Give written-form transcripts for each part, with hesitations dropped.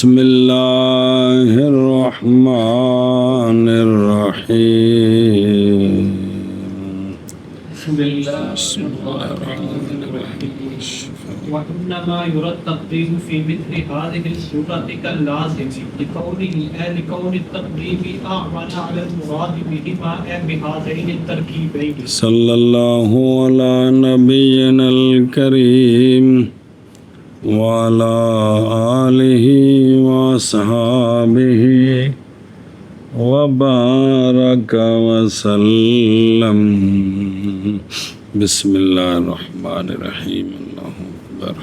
بسم اللہ الرحمن الرحیم وإنما يرى التقديم في مثل هذه الصورة كاللازم لكون التقديم أعون على المراد بهما بهذين التركيبين. صلی اللہ علی نبینا الکریم وعلى آلہ وصحابہ وبارک وسلم. بسم اللہ الرحمن الرحیم. اللہ اکبر.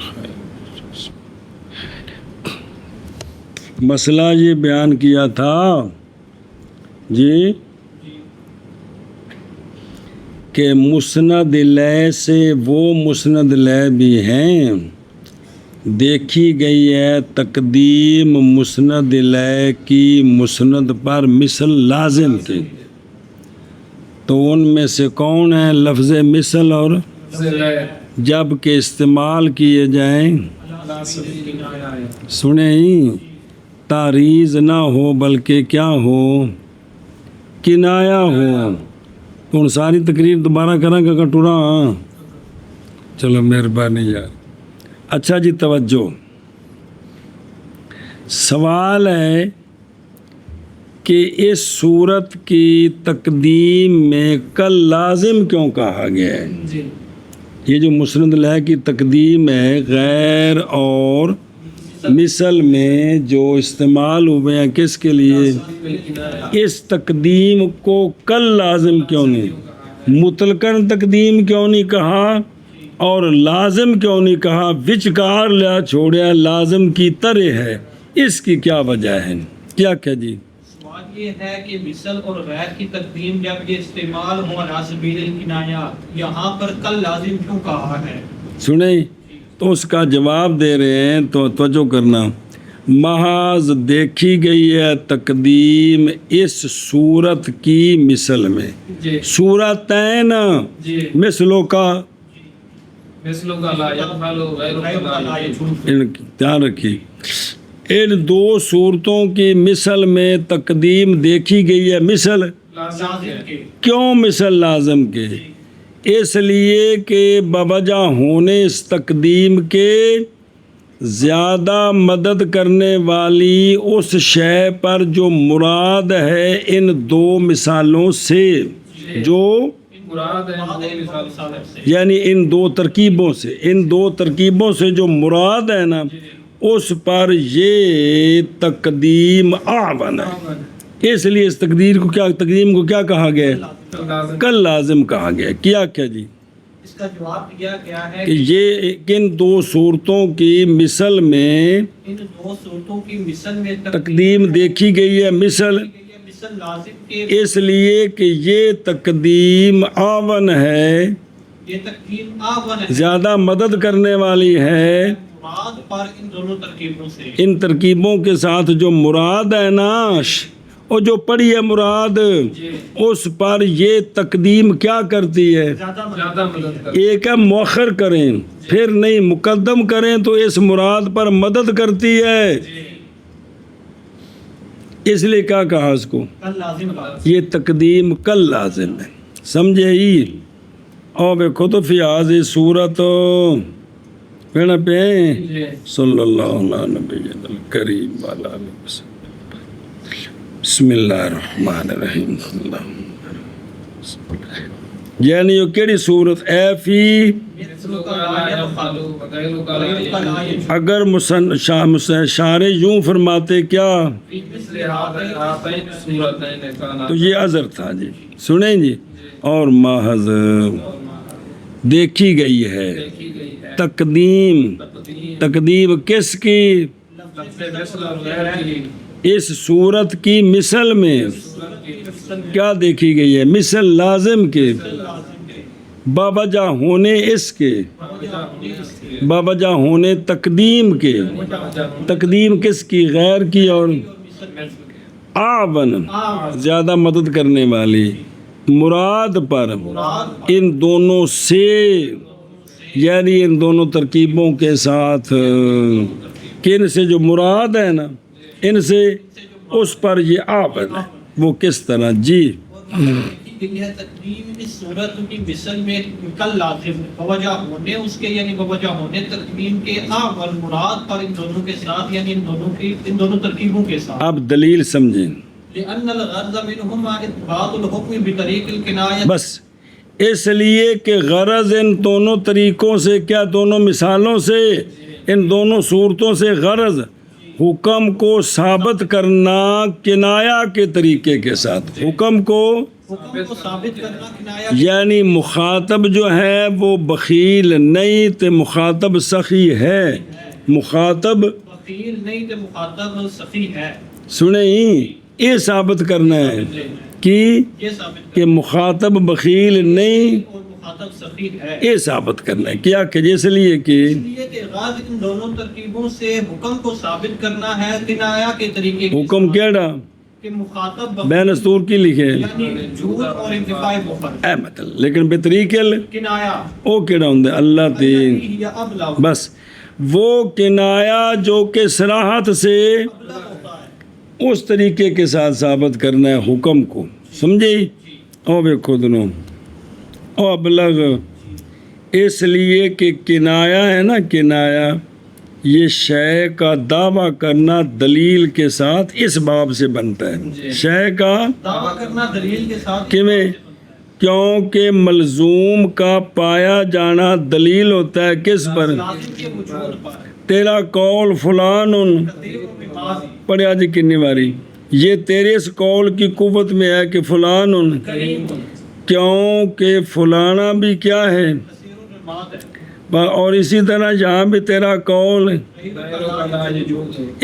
مسئلہ یہ بیان کیا تھا جی کہ مسند لے سے وہ مسند لے بھی ہیں دیکھی گئی ہے تقدیم مسند لے کی مسند پر مثل لازم کی. تو ان میں سے کون ہے لفظ مثل اور جب کہ استعمال کیے جائیں سنیں تعریض نہ ہو بلکہ کیا ہو کنایا ہو. تو ان ساری تقریر دوبارہ کریں گا کٹورا. چلو مہربانی یار. اچھا جی توجہ. سوال ہے کہ اس صورت کی تقدیم میں کل لازم کیوں کہا گیا ہے؟ یہ جو مسند لے کی تقدیم ہے غیر اور مثل میں جو استعمال ہوئے ہیں کس کے لیے؟ اس تقدیم کو کل لازم کیوں نہیں مطلقاً تقدیم کیوں نہیں کہا اور لازم کیوں نہیں کہا؟ وچکار لیا چھوڑیا لازم کی طرح ہے. اس کی کیا وجہ ہے؟ کیا جی سوال یہ ہے کہ مثل اور غیر کی تقدیم جب یہ استعمال ہو علی سبیل الکنایہ یہاں پر کل لازم کیوں کہا ہے؟ سنیں تو اس کا جواب دے رہے ہیں تو توجہ کرنا. محض دیکھی گئی ہے تقدیم اس صورت کی مثل میں صورتین مثلوں کا دھیان رکھیے ان دو صورتوں کی مثل میں تقدیم دیکھی گئی ہے مثل کیوں مثل لازم کے؟ اس لیے کہ بوجہ ہونے اس تقدیم کے زیادہ مدد کرنے والی اس شے پر جو مراد ہے ان دو مثالوں سے یعنی ان دو ترکیبوں سے جو مراد ہے نا اس پر یہ تقدیم اعون ہے. اس لیے اس تقدیم کو کیا کہا گیا؟ کل لازم کہا گیا. کیا جی اس کا جواب دیا گیا ہے کہ یہ کن دو صورتوں کی مثل میں ان دو صورتوں کی مثل میں تقدیم دیکھی گئی ہے مثل لازم کے اس لیے کہ یہ تقدیم اعون ہے یہ تقدیم آون ہے زیادہ مدد کرنے والی ہے مراد پر ان دونوں ترکیبوں سے ان ترکیبوں کے ساتھ جو مراد ہے ناش اور جو پڑھی ہے مراد اس پر یہ تقدیم کیا کرتی ہے؟ زیادہ مدد ایک ہے مؤخر کریں پھر نہیں مقدم کریں تو اس مراد پر مدد کرتی ہے. اس لیے کیا کہا اس کو کل لازم کہا. یہ تقدیم کل لازم ہے. سمجھے ہی اور دیکھو تو فیاض صورت پیڑا پہ صلی اللہ علیہ نبی الکریم وعلی آلہ وسلم. بسم اللہ الرحمن الرحیم. یعنی یہ کیڑی صورت اے فی اگر شارع یوں فرماتے کیا تو یہ عذر تھا جی. سنیں جی اور محض دیکھی گئی ہے تقدیم کس کی؟ اس صورت کی مثل میں کیا دیکھی گئی ہے؟ مثل لازم کے باوجہ ہونے اس کے باوجہ ہونے تقدیم کے. تقدیم کس کی؟ غیر کی اور اعون زیادہ مدد کرنے والی مراد پر ان دونوں سے یعنی ان دونوں ترکیبوں کے ساتھ کن سے جو مراد ہے نا ان سے اس پر یہ آمن ہے. وہ کس طرح؟ جی یہ تقدیم اس صورت کی مثل میں کل لازم بوجہ ہونے اس کے یعنی بوجہ ہونے تقدیم کے اول مراد پر ان دونوں کے ساتھ یعنی ان دونوں ترکیبوں کے ساتھ. اب دلیل سمجھیں. لأن الغرض منهما اثبات الحكم بطریق الکنایہ. بس اس لیے کہ غرض ان دونوں طریقوں سے کیا، دونوں مثالوں سے، ان دونوں صورتوں سے غرض حکم کو ثابت کرنا کنایا کے طریقے کے ساتھ. حکم کو ثابت کرنا کنایا یعنی مخاطب جو ہے وہ بخیل نہیں تے مخاطب سخی ہے. مخاطب بخیل نہیں تے مخاطب سخی ہے. سنیں یہ ثابت کرنا ہے کہ یہ ثابت کہ مخاطب بخیل نہیں اور مخاطب سخی ہے. یہ ثابت کرنا ہے. کیا کہ جس لیے کہ اس لیے کہ غرض ان دونوں ترکیبوں سے حکم کو ثابت کرنا ہے کنایا کے طریقے کے حکم ساتھ کیڑا کہ مخاطب بخیل بین استور کی لکھے یعنی جھوٹ اور انتفاع مفرد اے مطلب، لیکن بطریقل کنایا او کیڑا ہوں اللہ تین. یا ابلغ بس وہ کنایا جو کہ صراحت سے ابلغ ہوتا ہے. اس طریقے کے ساتھ ثابت کرنا ہے حکم کو. سمجھے؟ او دیکھو دونوں او ابلغ اس لیے کہ کنایا ہے نا، کنایا یہ شے کا دعویٰ کرنا دلیل کے ساتھ اس باب سے بنتا ہے. شے کا دعویٰ کرنا دلیل کے ساتھ کیویں؟ کیونکہ ملزوم کا پایا جانا دلیل ہوتا ہے کس پر؟ لازم کے وجود پر. تیرا قول فلان تقدیر و بماضی پڑھیا جی کتنی باری، یہ تیرے اس قول کی قوت میں ہے کہ فلان کریم کیوں کہ فلانا بھی کیا ہے، کثیر الرماد ہے. اور اسی طرح یہاں بھی تیرا قول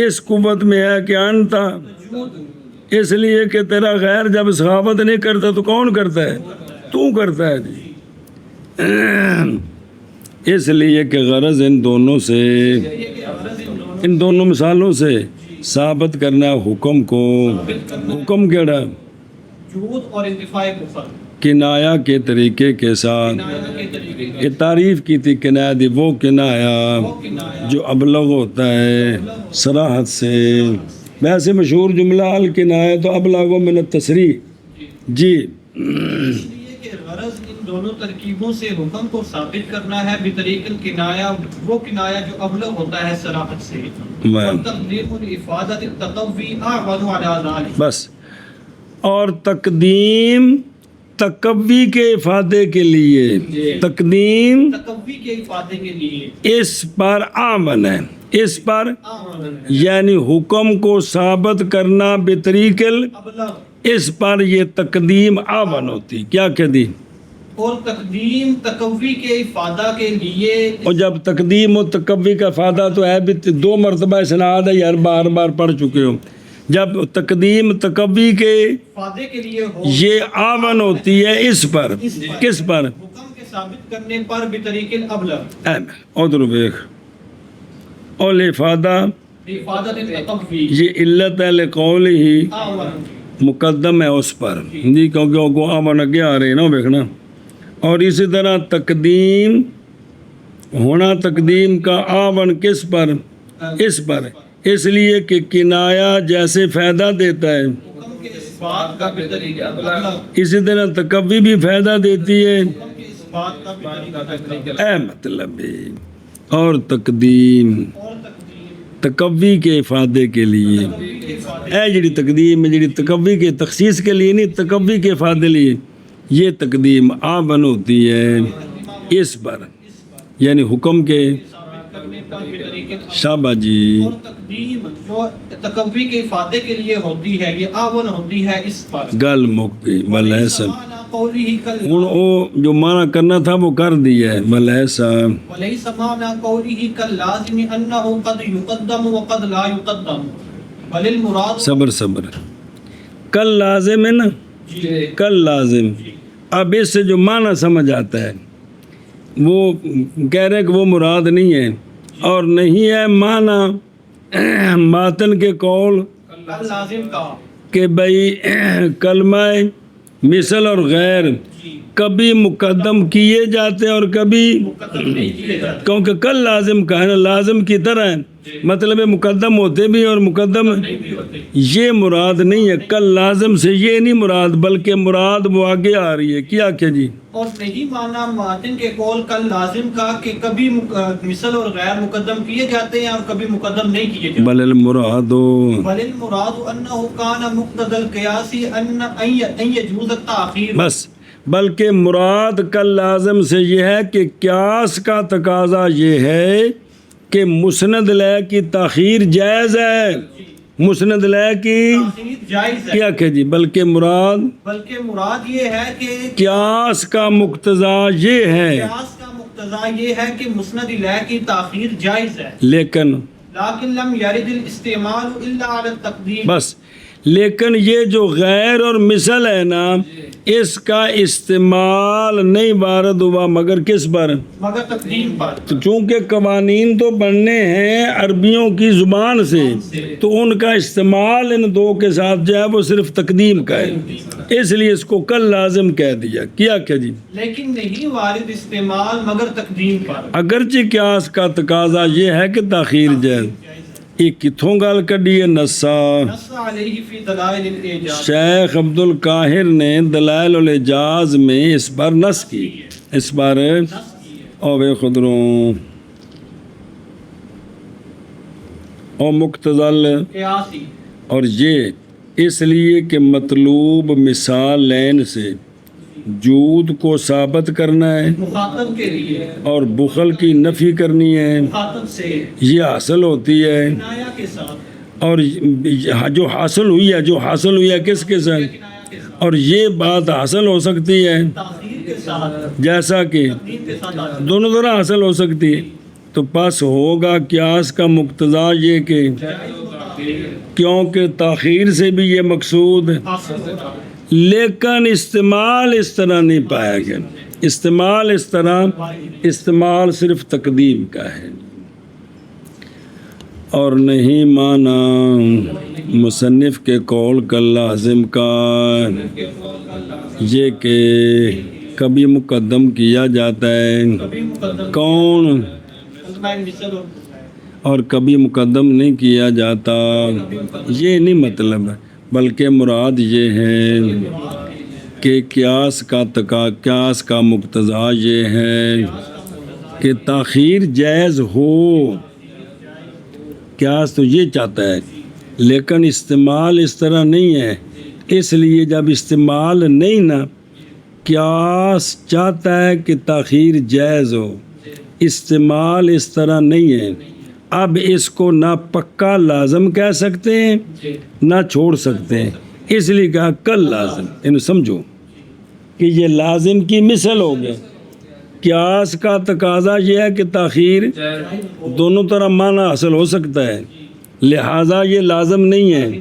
اس قوت میں ہے کہ انتا، اس لیے کہ تیرا غیر جب سخاوت نہیں کرتا تو کون کرتا ہے؟ تو کرتا ہے جی. اس لیے کہ غرض ان دونوں سے، ان دونوں مثالوں سے ثابت کرنا حکم کو. حکم کیڑا؟ جھوٹ اور انتفاع مفرد کنایا کے طریقے کے ساتھ. کنایا کے طریقے کا یہ تعریف کی تھی کنایا دی، وہ کنایا جو ابلغ ہوتا ہے صراحت سے. ویسے مشہور جملہ الکنایا تو ابلغ من التصریح. جی اس لیے کہ غرض ان دونوں ترکیبوں سے حکم کو ثابت کرنا ہے بطریق الکنایا، وہ کنایا جو ابلغ ہوتا ہے صراحت سے. تقدیم الافادۃ التقوی اعون علی ذلک. بس اور تقدیم تقوی کے افادے کے لیے، تقدیم تقوی کے افادے کے لیے اس پر آمن ہے، اس پر اعون ہے. یعنی حکم کو ثابت کرنا بطریق ابلغ اس پر یہ تقدیم آمن ہوتی. کیا کہ دی؟ اور تقدیم تقوی کے افادہ کے لیے اور جب تقدیم و تقوی کا فائدہ تو ہے بھی 2 مرتبہ اسناد ہے یار، بار بار پڑھ چکے ہو. جب تقدیم تقوی کے افادے کے لیے ہو یہ آمن ہوتی ہے اس پر، کس پر؟ حکم کے ثابت کرنے پر بطریق الابلغ. ادھر دیکھ اور الافادہ افادۃ التقوی یہ علت ہے لقول ہی اعون مقدم ہے اس پر جی، کیونکہ وہ آمن اگے آ رہے ہیں نا دیکھنا. اور اسی طرح تقدیم ہونا تقدیم کا آمن کس پر؟ اس پر، اس لیے کہ کنایا جیسے فائدہ دیتا ہے حکم کے اثبات کا بطریق الابلغ. اسی طرح تقوی بھی فائدہ دیتی ہے. حکم کے اثبات کا بطریق الابلغ. اے مطلب اور تقدیم اور تقدیم تقوی کے افادے کے لیے، تقوی کے افادے اے جڑی تقدیم ہے جڑی تقوی کے تخصیص کے لیے نہیں، تقوی کے افادے لیے یہ تقدیم آمن ہوتی ہے اس پر، یعنی حکم کے. ثابت کرنے پر بطریق الابلغ. شابہ جی. اور تقدیم جو تقوی کے افادے کے لیے ہوتی ہے یہ اعون ہوتی ہے اس پر. گل مک گئی ولیسا. معنی قوله کل ہوں وہ جو معنی کرنا تھا وہ کر دیا ہے ولیسا. وليس معنى قوله كاللازم انه قد يقدم وقد لا يقدم بل المراد صبر صبر. کل لازم ہے نا، کل لازم. اب اس سے جو معنی سمجھ آتا ہے وہ کہہ رہے ہیں کہ وہ مراد نہیں ہے، اور نہیں ہے معنی ماتن کے قول لازم کا کہ بھئی کلمہ مثل اور غیر کبھی مقدم کیے جاتے ہیں اور کبھی، مقدم نہیں کیے جاتے. کیونکہ کل لازم کا ہے نا، لازم کی طرح ہے مطلب ہے مقدم ہوتے بھی اور مقدم یہ مراد نہیں ہے. کل لازم سے یہ نہیں مراد بلکہ مراد وہ آگے آ رہی ہے. کیا جی؟ اور نہیں مانا ماتن کے قول کل لازم کا کہ کبھی مثل اور غیر مقدم کیے جاتے ہیں اور کبھی مقدم نہیں کیے جاتے. بل المراد انه كان مقتضى القياس ان يجوز التاخير. بس بلکہ مراد کل لازم سے یہ ہے کہ قیاس کا تقاضا یہ ہے کہ مسند لے کی تاخیر جائز ہے. مسند لے کی تاخیر جائز ہے. کیا جی؟ بلکہ مراد یہ ہے کہ قیاس کا مقتضا یہ ہے. قیاس کا مقتضا یہ ہے کہ مسند لے کی تاخیر جائز ہے. لیکن لم يرد الاستعمال الا على التقديم. بس لیکن یہ جو غیر اور مثل ہے نا اس کا استعمال نہیں وارد ہوا مگر کس پر؟ مگر تقدیم پر. تو چونکہ قوانین تو بننے ہیں عربیوں کی زبان سے تو ان کا استعمال ان دو کے ساتھ جو ہے وہ صرف تقدیم کا ہے. اس لیے اس کو کل لازم کہہ دیا. کیا جی؟ لیکن نہیں وارد استعمال مگر تقدیم پر. اگرچہ قیاس کا تقاضا یہ ہے کہ تاخیر جائز. یہ کتوں گل کڈی ہے؟ نصا علیہ فی دلائل الاعجاز. شیخ عبد القاہر نے دلائل الاعجاز میں اس پر نص کی. اس پر او خدروں او مقتضل قیاسی. اور یہ اس لیے کہ مطلوب مثال لین سے جود کو ثابت کرنا ہے مخاطب کے لیے اور بخل کی نفی کرنی ہے. مخاطب سے یہ حاصل ہوتی ہے. کنایا کے ساتھ. اور جو حاصل ہوئی ہے کس کے ساتھ؟ کنایا کے ساتھ. اور یہ بات حاصل ہو سکتی ہے تاخیر کے ساتھ. جیسا کہ تقدیم کے ساتھ. دونوں طرح حاصل ہو سکتی ہے. تو پس ہوگا قیاس کا مقتضا یہ کہ کیونکہ تاخیر سے بھی یہ مقصود حاصل ہوتا ہے. لیکن استعمال اس طرح نہیں پایا گیا. استعمال صرف تقدیم کا ہے. اور نہیں مانا مصنف کے قول کا لازم کا یہ کہ کبھی مقدم کیا جاتا ہے کون اور کبھی مقدم نہیں کیا جاتا. یہ نہیں مطلب ہے بلکہ مراد یہ ہے کہ قیاس کا مقتضا یہ ہے کہ تاخیر جائز ہو. قیاس تو یہ چاہتا ہے لیکن استعمال اس طرح نہیں ہے. اس لیے جب استعمال نہیں نا قیاس چاہتا ہے کہ تاخیر جائز ہو. استعمال اس طرح نہیں ہے. اب اس کو نہ پکا لازم کہہ سکتے ہیں نہ چھوڑ سکتے ہیں. اس لیے کہا کل لازم. انہیں سمجھو کہ یہ لازم کی مثل ہو گیا. قیاس کا تقاضا یہ ہے کہ تاخیر دونوں طرح معنی حاصل ہو سکتا ہے لہٰذا یہ لازم نہیں ہے.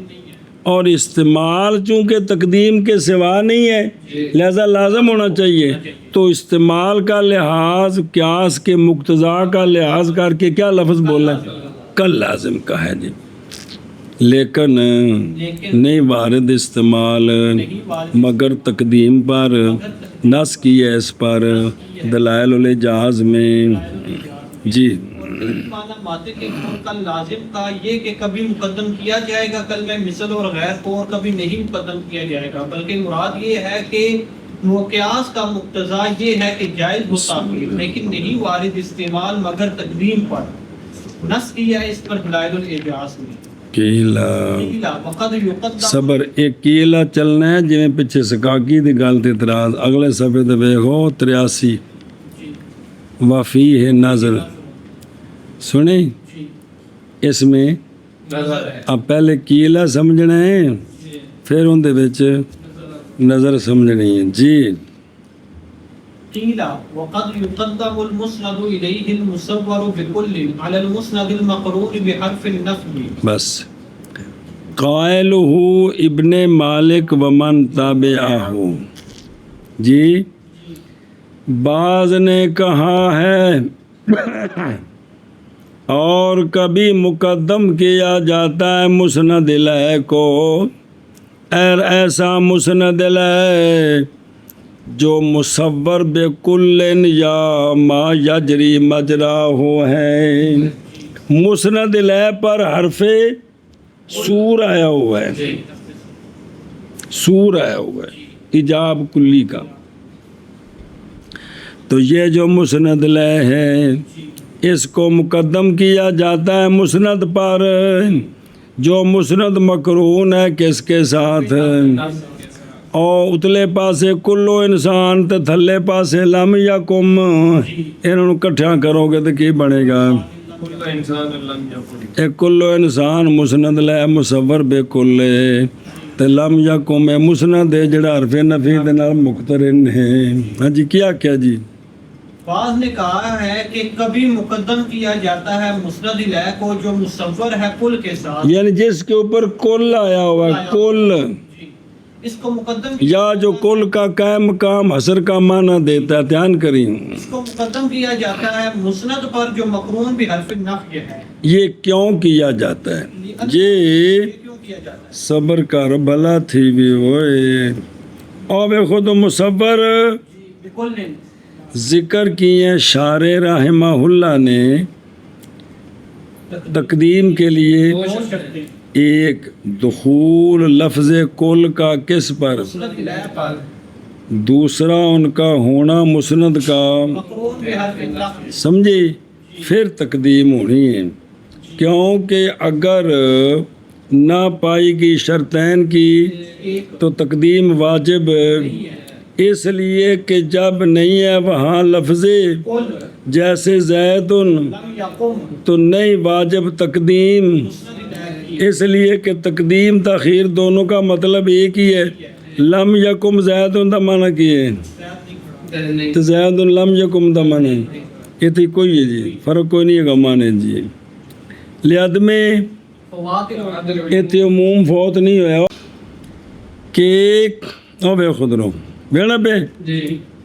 اور استعمال چونکہ تقدیم کے سوا نہیں ہے لہذا لازم ہونا چاہیے. تو استعمال کا لحاظ قیاس کے مقتضا کا لحاظ کر کے کیا لفظ بولا ہے؟ کل لازم کا ہے جی. لیکن نہیں وارد استعمال مگر تقدیم پر نص کی ہے اس پر دلائل الاعجاز میں جی. کل لازم کا یہ کہ کبھی مقدم کیا جائے گا کل میں مثل اور غیر کو اور کبھی نہیں مقدم کیا جائے گا بلکہ مراد یہ ہے کہ قیاس کا مقتضا یہ ہے کہ جائز ہوتا لیکن نہیں وارد استعمال مگر تقدیم پر. نص کیا ہے اس پر دلائل الاعجاز میں. صبر ایک کیلا چلنا ہے جی پیچھے سکاکی دی گل تے اعتراض اگلے صفحے تے ویکھو 83 وفی ہے نظر سنیں اس میں اب پہلے کیلا سمجھنا ہے پھر ان دے وچ نظر سمجھنی ہے جی. قیل وقد يقدم المسند إليه المصور بكل على المسند المقرون بحرف النفي. بس قائلہ ابن مالک ومن تابعہ جی. بعض نے کہا ہے اور کبھی مقدم کیا جاتا ہے مسند الیہ کو ایسا مسند الیہ جو مصور بکل یا ما یجری مجرا ہو ہے. مسند لہ پر حرف سور آیا ہوا ہے، جی سور آیا ہوا ہے ایجاب کلی کا. تو یہ جو مسند لہ ہے اس کو مقدم کیا جاتا ہے مسند پر. جو مسند مقرون ہے کس کے ساتھ؟ اور اتلے پاسے کلو انسان تے تھلے پاسے لم یکم. انہوں کٹھا کرو گے تو کی بنے گا؟ ایک کلو انسان مسند لہ مصور بے کل تے لم یکم مسند ہے جڑا حرف نفی دے نال مقترن ہے. ہاں جی کیا جی؟ بعض نے کہا ہے کہ کبھی مقدم کیا جاتا ہے مسند لہ کو جو مصور ہے کل کے ساتھ، یعنی جس کے اوپر کل آیا ہوا ہے، کل، اس کو مقدم یا جو کل کا قائم مقام حسر کا معنی دیتا ہے. دھیان کریں، اس کو مقدم کیا جاتا ہے مسند پر جو مقرون بھی حرف نفی ہے. یہ کیوں کیا جاتا ہے؟ یہ یہ کیوں کیا جاتا ہے؟ صبر کر بھلا تھی بھی ہوئے. اور خود مصور بالکل نہیں. ذکر کیے شارع رحمہ اللہ نے تقدیم کے لیے ایک دخول لفظ کل کا کس پر، مسند لہ پر دوسرا ان کا ہونا مسند کا، مقرون بھی حرف نفی. سمجھے، پھر تقدیم ہونی ہے. کیونکہ اگر نہ پائی گئی شرطین کی تو تقدیم واجب، اس لیے کہ جب نہیں ہے وہاں لفظ کل جیسے زید لم یقم تو نہیں واجب تقدیم. مسند لہ کی اس لیے کہ تقدیم تاخیر دونوں کا مطلب ایک ہی ہے. لم یکم زید دا معنی کی ہے تو زید لم یکم دا معنی یہ تو کوئی ہے جی، فرق کوئی نہیں ہے گا معنی جی. لحاظ میں یہ عموم فوت نہیں ہوا کہ او بے خود رو بیڑا پہ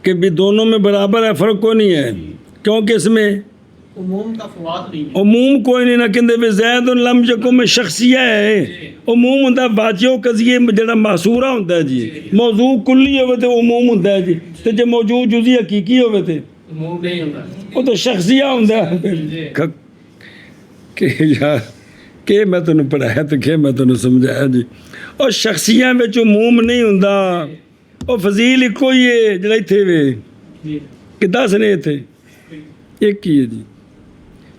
کہ بھی دونوں میں برابر ہے، فرق کوئی نہیں ہے. کیونکہ اس میں عموم کا فوات نہیں ہے. عموم کوئی نہیں نہ کہندے بھی زید لم یکم میں شخصیہ ہے. عموم ہوتا ہے باچیوں قضیے جڑا محصورہ ہوتا ہے جی، موضوع کلی ہوئے تو عموم ہوتا ہے جی. تو جو موضوع جزئی حقیقی ہوئے تھے عموم نہیں ہوتا. وہ تو شخصیہ ہوتا ہے. کہ یار کہ میں تمہیں پڑھایا تو کہ میں تمہیں سمجھایا جی. اور شخصیہ میں عموم نہیں ہوتا. اور فضیل ایک ہی ہے جڑا تھے وے کہ 10 نے تھے ایک ہی ہے جی.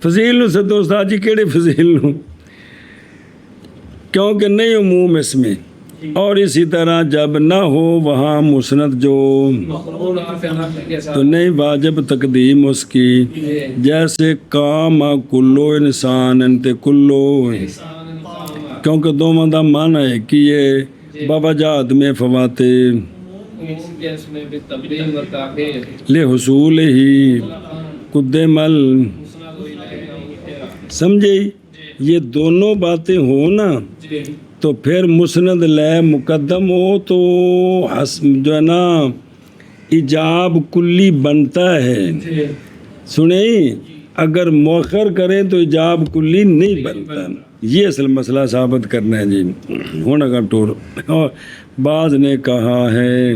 فضیل نو سدو استاد جی کیڑے فضیل نو، کیونکہ نہیں عموم اس میں. اور اسی طرح جب نہ ہو وہاں مسند جو تو نہیں واجب تقدیم اس کی. جیسے کام کلو انسان انت کلو، کیونکہ دو مندہ معنی ہے کہ یہ بابا جات میں فواتے لے حصول ہی قدم ال. سمجھے، یہ دونوں باتیں ہو نا تو پھر مسند لہ مقدم ہو تو جو ہے نا ایجاب کلی بنتا ہے. سنیں، اگر مؤخر کریں تو ایجاب کلی نہیں بنتا. یہ اصل مسئلہ ثابت کرنا ہے جی. ہونا کا ٹور. اور بعض نے کہا ہے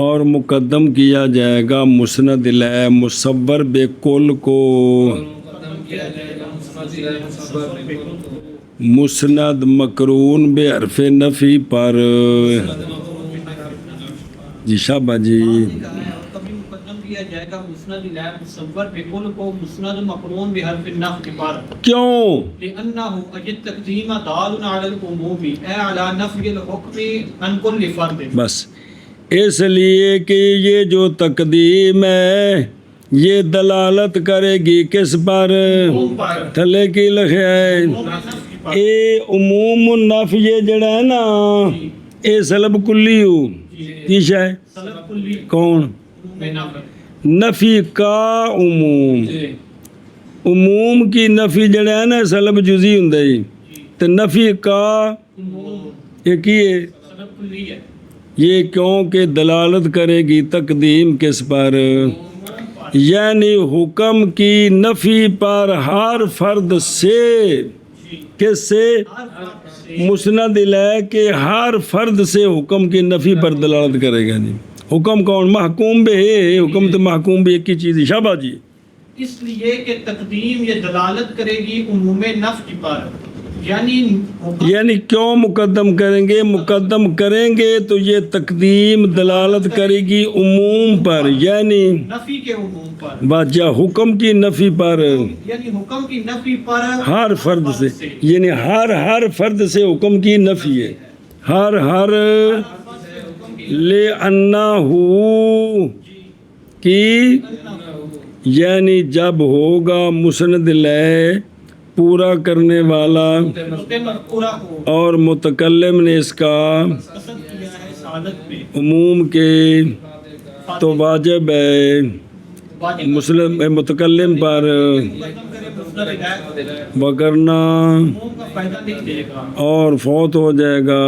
اور مقدم کیا جائے گا مسند لہ مصور بے کل کو مسند مقرون بے حرف نفی پر. جی شابہ جی. کبھی مقدم کیا جائے گا مسند لہ مصور بے کل کو مسند مقرون بھی حرف نفی پر. کیوں؟ لأنه أجد تقديم دال على العموم أي على نفي الحكم عن كل فرد. بس اس لیے کہ یہ جو تقدیم ہے یہ دلالت کرے گی کس پر؟ تھلے کی لکھے ہے اے عموم النفی یہ جڑا ہے نا اے سلب کلی ہو کیش ہے سلب کلی کون؟ نفی کا عموم. عموم کی نفی جڑا ہے نا سلب جزئی ہوں دی تو نفی کا ایک ہی ہے سلب کلی ہے. یہ کیونکہ دلالت کرے گی تقدیم کس پر؟ یعنی حکم کی نفی پر ہر فرد سے. کس سے؟ مسند لہ کے ہر فرد سے حکم کی نفی پر دلالت کرے گا جی. حکم کون؟ محکوم بھی ہے. حکم تو محکوم بھی ایک ہی چیز ہے. شابہ جی. اس لیے کہ تقدیم یہ دلالت کرے گی عموم نفی پر، یعنی کیوں مقدم کریں گے؟ مقدم کریں گے تو یہ تقدیم دلالت کرے گی عموم پر، یعنی نفی کے عموم پر، باجہ حکم کی نفی پر، یعنی حکم کی نفی پر ہر فرد سے، یعنی ہر فرد سے حکم کی نفی ہے، ہر لِأَنَّهُ کی، یعنی جب ہوگا مسند لے پورا کرنے والا پورا ہو اور متکلم نے اس کا پسند کیا ہے سعادت میں، عموم کے تو واجب ہے مسلم متکلم پر، وگرنہ فائدہ نہیں دے گا اور فوت ہو جائے گا۔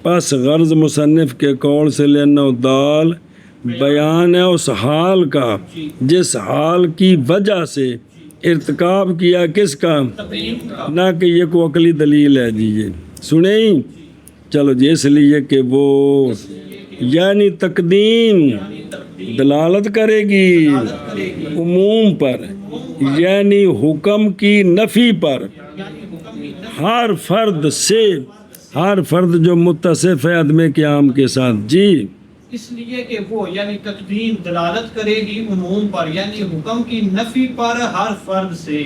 پس غرض مصنف کے قول سے لینا دال بیان ہے اس حال کا جس حال کی وجہ سے ارتکاب کیا، کس کا؟ نہ کہ یہ کوئی عقلی دلیل ہے جی، یہ سنیں چلو جی، اس لیے کہ وہ یعنی تقدیم دلالت کرے گی عموم پر، یعنی حکم کی نفی پر، ہر فرد سے، ہر فرد جو متصف ہے عدم قیام کے ساتھ جی، اس لیے کہ وہ یعنی تقدیم دلالت کرے گی عموم پر، یعنی حکم کی نفی پر ہر فرد سے،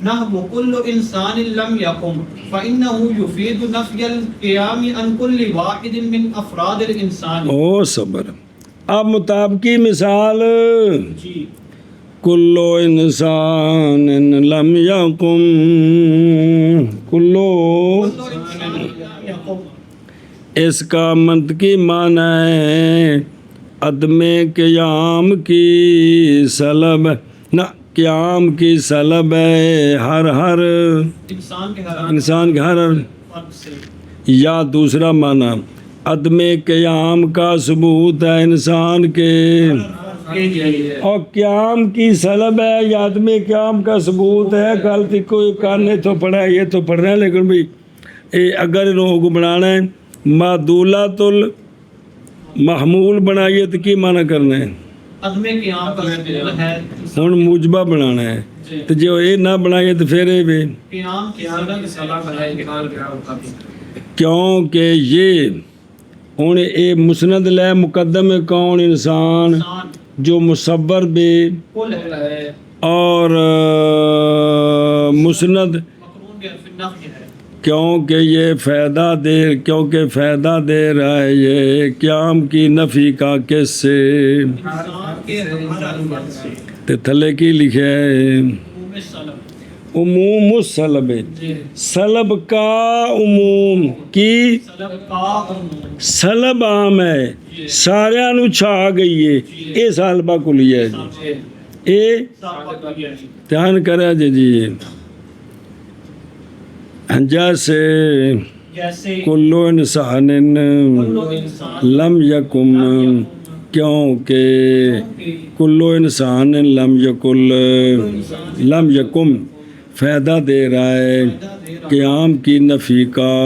نحو کل انسان لم یقم فإنه یفید نفی القیام عن کل واحد من افراد الانسان۔ او صبر، اب مطابقی مثال، جی کل انسان لم یقم، کلو اس کا منطقی معنی ہے عدم قیام کی سلب، نہ قیام کی سلب ہے ہر انسان کے ہر فرد سے، یا دوسرا معنی عدم قیام کا ثبوت ہے انسان کے، اور قیام کی سلب ہے یا عدم قیام کا ثبوت ہے، غلطی کوئی کارنے تو پڑھا ہے، یہ تو پڑھ رہے ہیں، لیکن بھائی اگر انہوں کو بنانا ہے معدولۃ المحمول بنائیے تو کی معنی کرنا ہے؟ عدم قیام کا ثبوت ہے، ہن موجبہ بنانا ہے تو جو یہ نہ بنائیے تو پھر یہ بھی قیام کی سلب ہے، کیونکہ یہ ہن اے مسند لے مقدم ہے کون؟ انسان جو مصور بھی کل ہے اور مسند، مقرون کے فی النفی ہے، کیونکہ یہ فائدہ دے رہا ہے یہ قیام کی نفی کا کس سے؟ انسان کے ہر فرد سے، تے تھلے کی لکھے ہے عموم سلب، عموم السلب، سلب کا عموم کی، سلب کا عموم، سلب عام ہے سارے نو چھا گئی ہے، اے سالبہ کو لیا ہے جی، اے دھیان کرا جی جیسے کلو انسان لم یکم، کیونکہ کلو انسان لم یکم فائدہ دے رہا ہے قیام کی نفی کا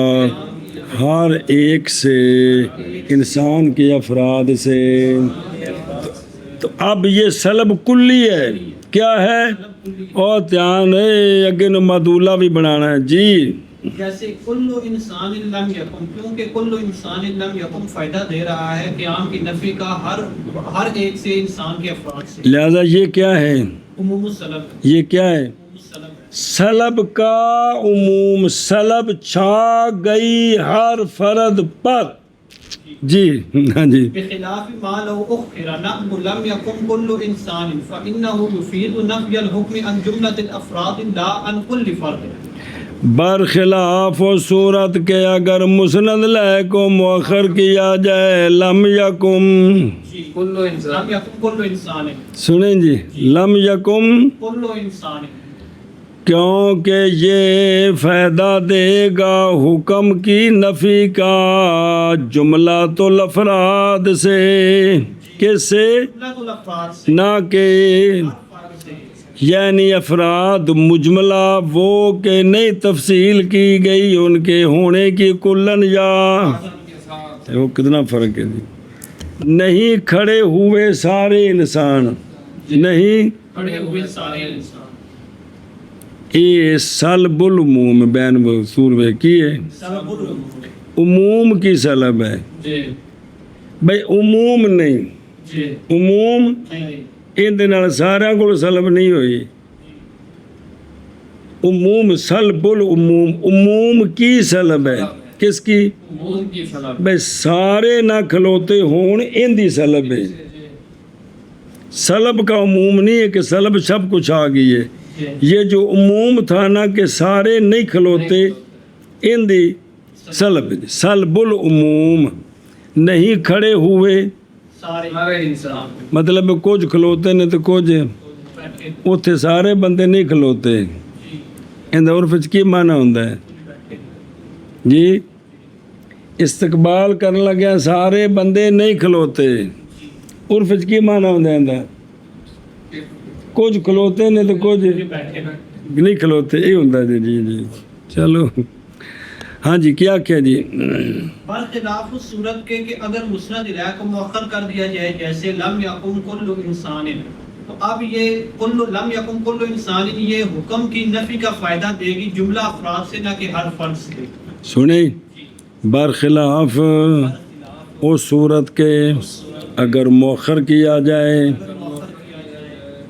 ہر ایک سے، انسان کے افراد سے، تو اب یہ سلب کلی ہے، کیا ہے؟ اور دھیان ہے اگے نو معدولہ بھی بنانا ہے جی، جیسے کلو انسان لم یکم، کیونکہ کلو انسان لم یکم فائدہ دے رہا ہے قیام کی نفی کا ہر ایک سے، انسان کے افراد سے، لہذا یہ کیا ہے؟ عموم السلب، یہ کیا ہے؟ عموم السلب ہے، سلب کا عموم، سلب چھا گئی ہر فرد پر جی، ہاں جی، بخلاف ما لو اخر نحو لم يكن كل انسان فانه يفيد نفي الحكم عن جملة الافراد لا عن كل فرد، برخلاف و صورت کے اگر مسند لے کو مؤخر کیا جائے لم یکم، کلو انسان، لم یکن کلو انسان، سنیں جی، لم یکم کلو انسان، کیونکہ یہ فائدہ دے گا حکم کی نفی کا جملہ الافراد سے، کس سے؟ نہ کہ یعنی افراد مجملہ وہ کہ نہیں تفصیل کی گئی ان کے ہونے کی کلن، یا وہ کتنا فرق ہے جی، نہیں کھڑے ہوئے سارے انسان، نہیں کھڑے ہوئے سارے انسان یہ سلب العموم بین سور میں کی ہے سلب العموم عموم کی سلب ہے جی بھائی عموم نہیں جی عموم یہ سارا کو سلب نہیں ہوئی عموم سلب العموم عموم کی سلب ہے کس کی عموم کی سلب بھائی سارے نہ کھلوتے ہون ان دی سلب ہے سلب کا عموم نہیں ہے کہ سلب سب کچھ آ گئی ہے یہ جو عموم تھا نا کہ سارے نہیں کھلوتے ان دی سلب سلب العموم نہیں کھڑے ہوئے سارے انسان مطلب کچھ کھلوتے نے تو کچھ اتنے سارے بندے نہیں کھلوتے ان عرف وچ کی معنی ہوندا ہے جی استقبال کرن لگیا سارے بندے نہیں کھلوتے عرف وچ کی معنی ہوندا ہے کچھ کھلوتے نے تو کچھ نہیں کھلوتے یہ ہوندا جی جی جی چلو ہاں جی کیا کیا جی برخلاف اس صورت کے کہ اگر مسند الہ کو مؤخر کر دیا جائے جیسے لم یقم کل انسان تو اب یہ کل لم یقم کل انسان یہ حکم کی نفی کا فائدہ دے گی جملہ افراد سے نہ کہ ہر فرد سے سنیں برخلاف اس صورت کے اگر مؤخر کیا جائے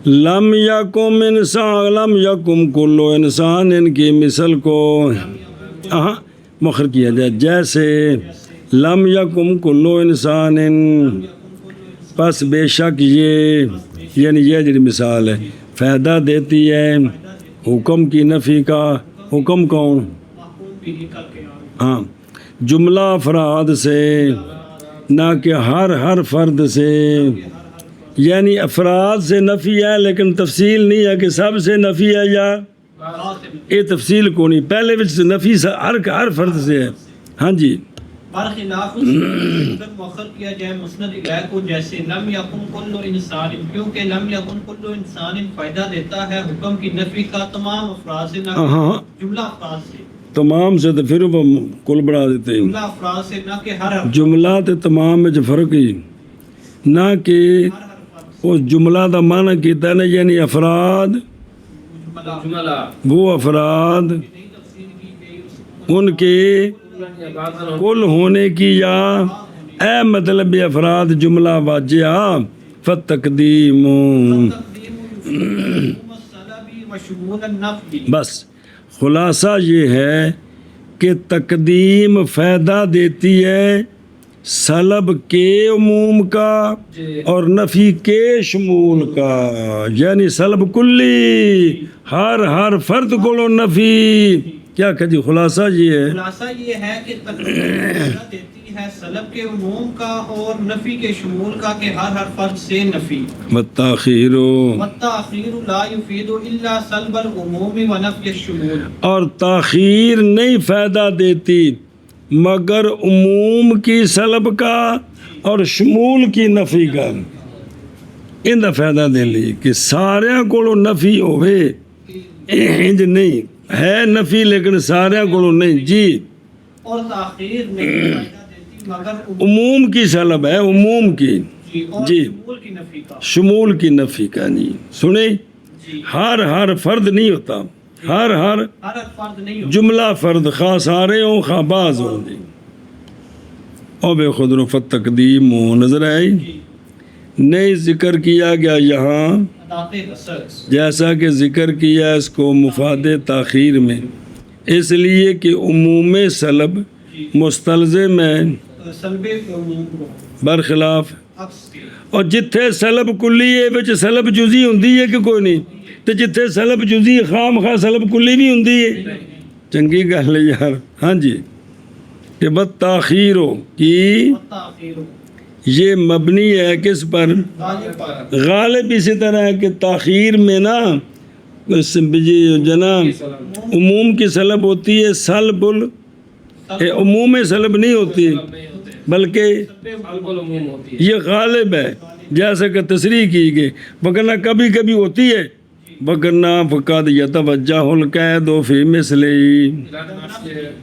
لم یکم انسان لم یکم کل انسان ان کی مثل کو مؤخر کیا جائے جیسے لم یکم کل انسان پس بے شک یہ یعنی یہ جو مثال ہے فائدہ دیتی ہے حکم کی نفی کا حکم کون ہاں جملہ افراد سے نہ کہ ہر فرد سے یعنی افراد سے نفی ہے لیکن تفصیل نہیں ہے کہ سب سے نفی ہے یا یہ تفصیل کو نہیں پہلے وچ نفی ہر فرد سے ہے ہاں جی برخلاف اگر مؤخر کیا جائے مسند الہ کو جیسے لم یکن کل انسان کیونکہ لم یکن کل انسان فائدہ دیتا ہے حکم کی نفی کا تمام افراد سے نہ جملہ افراد سے تمام سے تو پھر وہ کل بڑھا دیتے ہیں جملہ افراد سے نہ کہ ہر جملہ تے تمام میں فرق ہی نہ کہ اس جملہ دا معنی کیتا ہے یعنی افراد وہ افراد ان کے کل ہونے کی یا اے مطلب افراد جملہ واجہ فتقدیم بس خلاصہ یہ ہے کہ تقدیم فائدہ دیتی ہے سلب کے عموم کا اور نفی کے شمول کا یعنی سلب کلی ہر فرد کو نفی کیا کہ جی خلاصہ یہ ہے خلاصہ یہ ہے کہ تقدیم دیتی ہے سلب کے عموم کا اور نفی کے شمول کا کہ ہر فرد سے نفی والتاخیر لا يفید الا سلب العموم ونفی الشمول اور تاخیر نہیں فائدہ دیتی مگر عموم کی سلب کا اور شمول کی نفی کا ان دا فائدہ دے لی کہ سارے کو نفی ہوئے انج نہیں ہے نفی لیکن سارے کو نہیں جی اور تاخیر نہیں فائدہ دیتی مگر عموم کی سلب ہے عموم کی جی شمول کی نفی کا نہیں سنیں ہر فرد نہیں ہوتا ہر فرد نہیں جملہ فرد خواہ سارے ہوں خواہ بعض ہوں جی اور بے خود رفت تقدیم نظر آئی نہیں ذکر کیا گیا یہاں جیسا کہ ذکر کیا اس کو مفاد تاخیر میں اس لیے کہ عموم سلب مستلزم ہے برخلاف اور جتھے سلب کلی ہے وچ سلب جزئی ہوندی ہے کہ کوئی نہیں تو جتھے سلب جزئی خام خواہ سلب کلی بھی ہوندی ہے چنگی گل ہے یار ہاں جی کہ بد تاخیر ہو کہ یہ مبنی ہے کس پر غالب اسی طرح ہے کہ تاخیر میں نا جناب عموم کی سلب ہوتی ہے سلب عموم سلب نہیں ہوتی بلکہ یہ غالب ہے جیسا کہ تصریح کی گئی وگرنہ کبھی کبھی ہوتی ہے وگرنہ فقد یتوجہ القید فی مثلی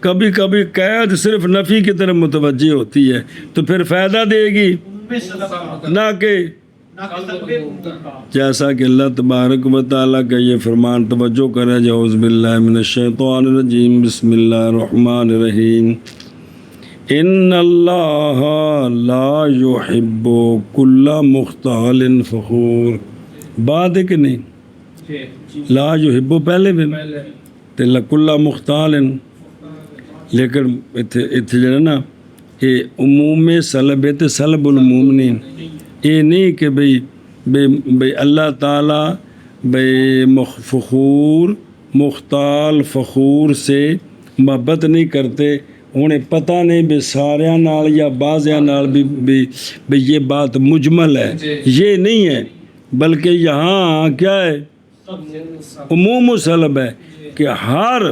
کبھی کبھی قید صرف نفی کی طرف متوجہ ہوتی ہے تو پھر فائدہ دے گی نہ کہ نہ کہ سلب عموم کا۔ جیسا کہ اللہ تبارک و تعالیٰ کا یہ فرمان توجہ کرے، اعوذ باللہ من الشیطان الرجیم، بسم اللہ الرحمن الرحیم، ان اللہ لا یحب کل مختال فخور۔ بات ہے کہ نہیں؟ لا یحب پہلے بھی تے کل مختال، لیکن اتنے جو ہے نا یہ عموم سلب ہے تے سلب العموم نہیں۔ یہ نہیں کہ بھئی اللہ تعالیٰ فخور مختال فخور سے محبت نہیں کرتے، انہیں پتہ نہیں بھی ساریاں نال یا بعضیاں نال بھی یہ بات مجمل ہے، یہ نہیں ہے، بلکہ یہاں کیا ہے؟ عموم سلب ہے کہ ہر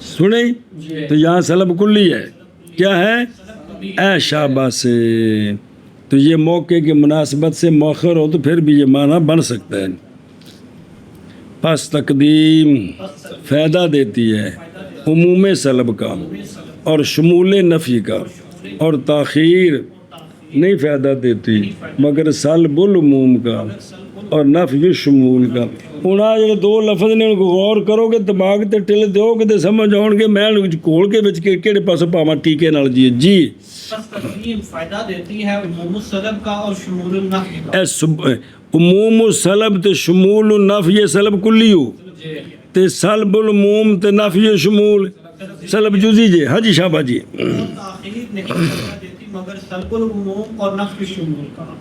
سنیں تو یہاں سلب کلی ہے، کیا ہے؟ اے شابہ سے، تو یہ موقع کی مناسبت سے مؤخر ہو تو پھر بھی یہ معنی بن سکتا ہے۔ پس تقدیم فائدہ دیتی ہے عموم سلب کا اور شمول نفی کا، اور تاخیر نہیں فائدہ دیتی مگر سلب العموم کا اور نفی شمول کا۔ انہاں جو دو لفظ نے ان کو غور کرو گے، دماغ تے ٹل دیو گے تے سمجھ آؤ گے میں کھول کے وچ کہڑے پاسوں پاواں ٹیکے نال جی پس تقدیم فائدہ دیتی ہے عموم السلب کا اور شمول النفی کا۔ عموم السلب تے شمول النفی، یہ سلب کلی ہو تے سلب العموم تے نفی شمول سلب جزئی جی۔ ہاں جی شابہ جی۔ تاخیر نہیں فائدہ دیتی مگر سلب العموم اور نفی شمول کا۔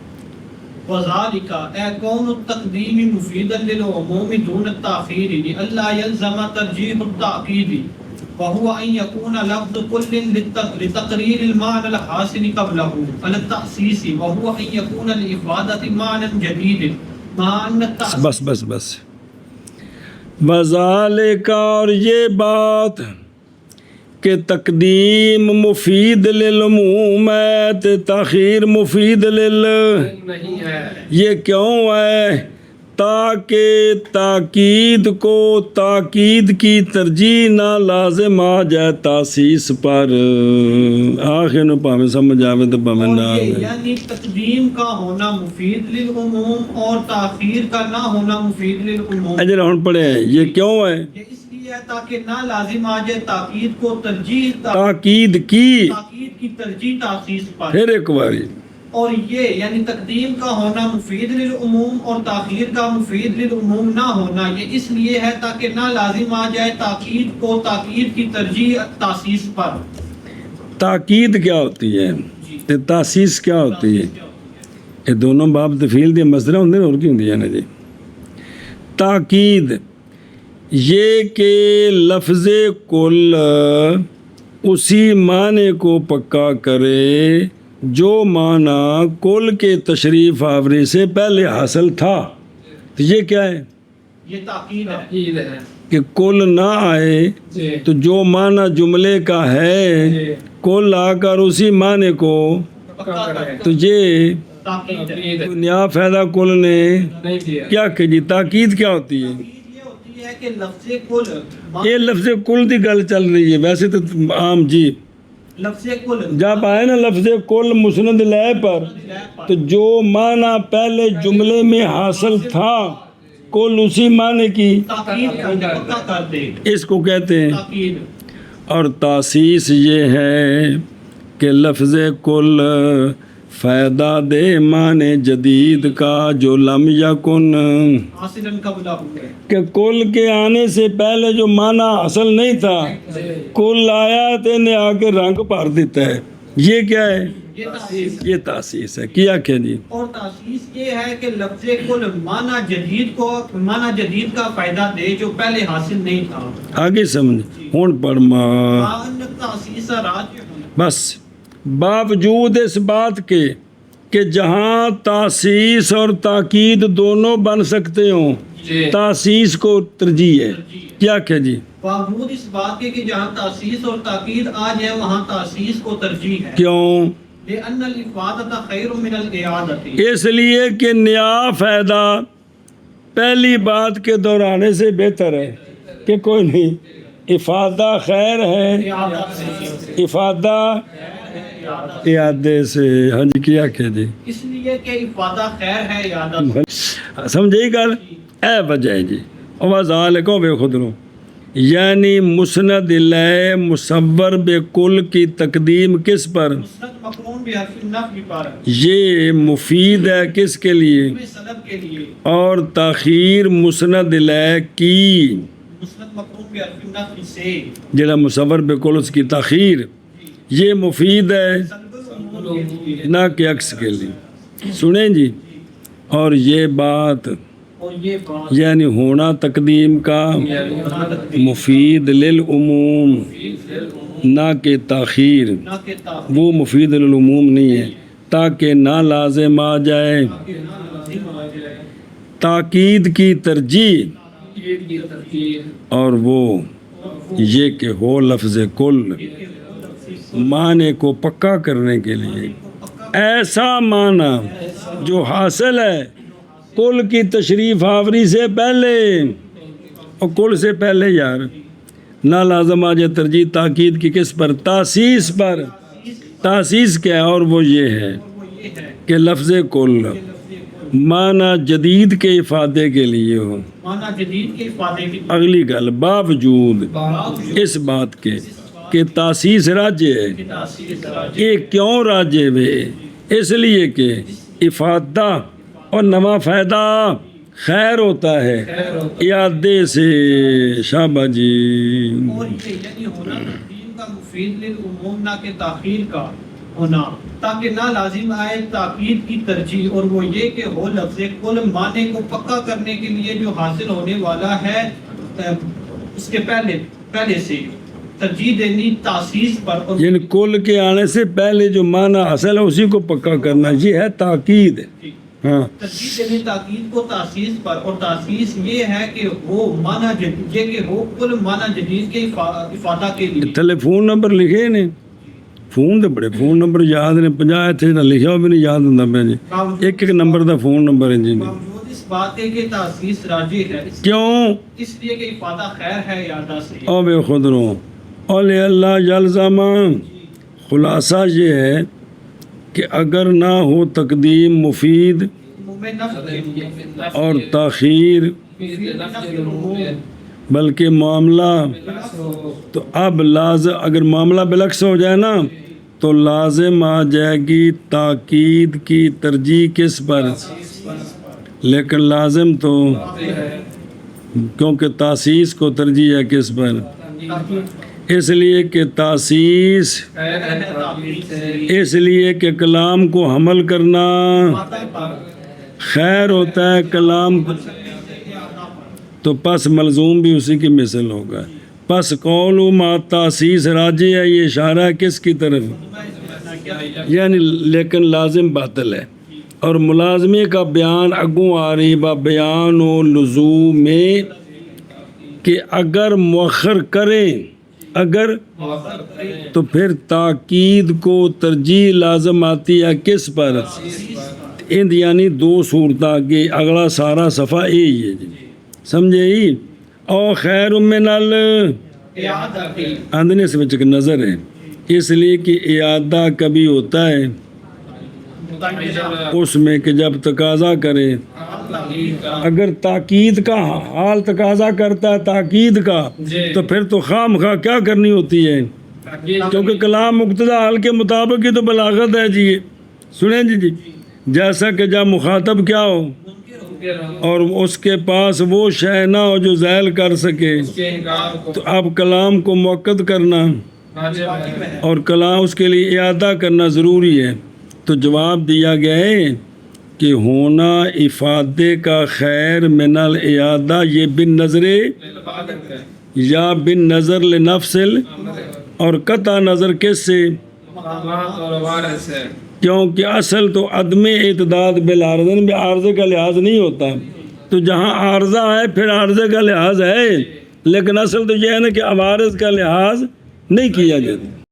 وذالک اے کون التقدیم مفیدا للعموم دون التاخیر لئلا یلزم ترجیح التاکید وهو ان يكون لفظ كل لتقرير المعنى الحاصل قبله على التخصيص وهو ان يكون لإفادة معنى جديد مع ان التخصيص بس وذالک، اور یہ بات کہ تقدیم مفید للعموم ہے تاخیر مفید نہیں ہے، یہ کیوں ہے؟ تاکہ تاکید کو تاکید کی ترجیح نہ لازم آ جائے تاسیس پر۔ آخر نو پاویں سمجھ آوے تو پاویں نہ آوے، یعنی تقدیم کا ہونا مفید للعموم اور تاخیر کا نہ ہونا مفید للعموم۔ اجل ہن پڑھے ہیں یہ کیوں ہے؟ یہ اس لیے ہے تاکہ نہ لازم آ جائے تاکید کو ترجیح تاکید کی ترجیح تاسیس پر۔ پھر ایک باری اور یہ یعنی تقدیم کا ہونا مفید للعموم اور تاخیر کا مفید للعموم نہ ہونا، یہ اس لیے ہے تاکہ نہ لازم آ جائے تاکید کو تاکید کی ترجیح تاسیس پر۔ تاکید کیا ہوتی ہے تے تاسیس کیا ہوتی ہے؟ یہ دونوں باب تفیل دے مصدر ہوندے اور کی ہوندی ہے نا جی۔ تاکید یہ کہ لفظ کل اسی معنی کو پکا کرے جو معنی کل کے تشریف آوری سے پہلے حاصل تھا، تو یہ کیا ہے؟ یہ تاکید ہے کہ کل نہ آئے تو جو معنی جملے کا ہے کل آ کر اسی معنی کو، تو یہ نیا فائدہ کل نے کیا کہ جی تاکید کیا ہوتی ہے؟ یہ ہے کہ لفظ کل، یہ لفظ کل دی گل چل رہی ہے، ویسے تو عام جی لفظ کل جب آئے نا لفظ کل مسند لے پر، تو جو معنی پہلے جملے میں حاصل تھا کل اسی معنی کی تاکید پکا کر دے، اس کو کہتے ہیں۔ تاکید اور تاسیس یہ ہے کہ لفظ کل فائدہ دے معنی جدید کا جو لم یکن، حاصلاً قبلہ ہوئے، کہ کل کے آنے سے پہلے جو معنی اصل نہیں تھا کل آیا تو نے آ کے رنگ بھر دیتا ہے، یہ کیا ہے؟ یہ تاسیس۔ یہ تاسیس ہے۔ کیا کہ جی؟ اور تاسیس یہ ہے کہ لفظ کل معنی جدید کا فائدہ دے جو پہلے حاصل نہیں تھا۔ آگے سمجھ ہون پڑھ تاسیس راجع بس باوجود اس بات کے کہ جہاں تاسیس اور تاکید دونوں بن سکتے ہوں تاسیس کو ترجیح ہے۔ کیا کہ جی؟ باوجود اس بات کے کہ جہاں تاسیس اور تاکید آ جائے وہاں تاسیس کو ترجیح ہے۔ کیوں؟ لأن الإفادة خیر من الإعادة، اس لیے کہ نیا فائدہ پہلی بات کے دہرانے سے بہتر ہے کہ کوئی نہیں، افادہ خیر ہے، افادہ اعادے سے، ہاں جی کیا کہ جی اس لیے کہ افادہ خیر ہے اعادہ سے۔ سمجھے گل اے وجہ ہے جی وذالکم بے خود رو، یعنی مسند الیہ مصور بے کل کی تقدیم کس پر؟ مسند مقرون بحرف النفی پر، یہ مفید ہے کس کے لیے؟ سند کے لیے، اور تاخیر مسند الیہ کی، مسند مقرون بحرف النفی سے، جڑا مصور بے کل اس کی تاخیر یہ مفید ہے سند العموم کے لیے، نہ کہ عکس کے لیے۔ سنیں جی، اور یہ بات اور یہ بات یعنی ہونا تقدیم کا مفید للعموم نہ کہ تاخیر، نہ کہ تاخیر وہ مفید للعموم نہیں ہے تاکہ نہ لازم آ جائے تاکید کی ترجیح، اور وہ یہ کہ ہو لفظ کل معنی کو پکا کرنے کے لیے، ایسا معنی جو حاصل ہے کل کی تشریف آوری سے پہلے، اور کل سے پہلے یار نہ لازم آ جائے ترجیح تاکید کی کس پر؟ تاسیس پر۔ تاسیس کیا ہے؟ اور وہ یہ ہے کہ لفظ کل معنی جدید کے افادے کے لیے ہو، معنی جدید کے افادے کی اگلی گل باوجود اس بات کے کہ تاسیس راجع ہے۔ تاثیر یہ کیوں راجع ہے؟ اس لیے کہ افادہ اور نواں فائدہ خیر ہوتا ہے اعادے سے۔ شابہ جی، اور یہ یعنی ہونا تقدیم کا مفید للعموم نہ کہ تاخیر کا ہونا، تاکہ نہ لازم آئے تاکید کی ترجیح، اور وہ یہ کہ ہو لفظ کل معنی کو پکا کرنے کے لیے جو حاصل ہونے والا ہے اس کے پہلے سے ترجیح دینی تاسیس پر، اور یعنی کل کے آنے سے پہلے جو معنی حاصل ہے اسی کو پکا کرنا، یہ ہے تاکید۔ ہاں، ترجیح دینی تاکید کو تاسیس پر، اور تاسیس یہ ہے کہ وہ معنی جدید، یہ کہ ہو کل معنی جدید کے افادہ کے لیے۔ تھلے فون نمبر لکھے نے، فون دے بڑے فون نمبر یاد نے 50 تھے نہ لکھا ہو بھی نہیں یاد ہوں پہ جی، ایک نمبر دا فون نمبر ہے جی۔ باوجود اس بات ہے کہ تاسیس راجع ہے، کیوں؟ اس لیے کہ افادہ خیر ہے اعادہ سے۔ او بے خود رو اور اللہ یلزم، خلاصہ یہ ہے کہ اگر نہ ہو تقدیم مفید اور تاخیر بلکہ معاملہ، تو اب لازم اگر معاملہ بالعکس ہو جائے نا تو لازم آ جائے گی تاکید کی ترجیح کس پر؟ لیکن لازم تو کیونکہ تاسیس کو ترجیح ہے کس پر؟ اس لیے کہ تاسیس، اس لیے کہ کلام کو حمل کرنا خیر ہوتا ہے کلام، تو پس ملزوم بھی اسی کی مثل ہوگا۔ پس قول ما تاسیس راجع ہے، یہ اشارہ ہے کس کی طرف؟ یعنی لیکن لازم باطل ہے، اور ملازمے کا بیان اگوں آ رہی با بیان و لزوم میں کہ اگر مؤخر کریں، اگر تو پھر تاکید کو ترجیح لازم آتی ہے کس پر؟ یعنی دو صورت آگے اگلا سارا صفحہ یہی ہے جی، سمجھے ہی؟ او خیر من آندنے سے بچے نظر ہے، اس لیے کہ اعادہ کبھی ہوتا ہے اس میں کہ جب تقاضا کرے، اگر تاکید کا حال تقاضا کرتا ہے تاکید کا تو پھر تو خام خواہ کیا کرنی ہوتی ہے، کیونکہ کلام مقتضی حال کے مطابق ہی تو بلاغت ہے جی۔ سنیں جی، جیسا کہ جب مخاطب کیا ہو اور اس کے پاس وہ شے نہ ہو جو ذیل کر سکے، تو اب کلام کو مؤکد کرنا اور کلام اس کے لیے اعادہ کرنا ضروری ہے۔ تو جواب دیا گیا ہے کہ ہونا افادے کا خیر من الاعادہ یہ بن نظر یا بن نظر لنفسل، اور قطع نظر کس سے؟ کیونکہ اصل تو عدم اعتداد بالعارضین میں عارضے کا لحاظ نہیں ہوتا، تو جہاں عارضہ ہے پھر عارضے کا لحاظ ہے، لیکن اصل تو یہ ہے نا کہ عوارض کا لحاظ نہیں کیا جاتا۔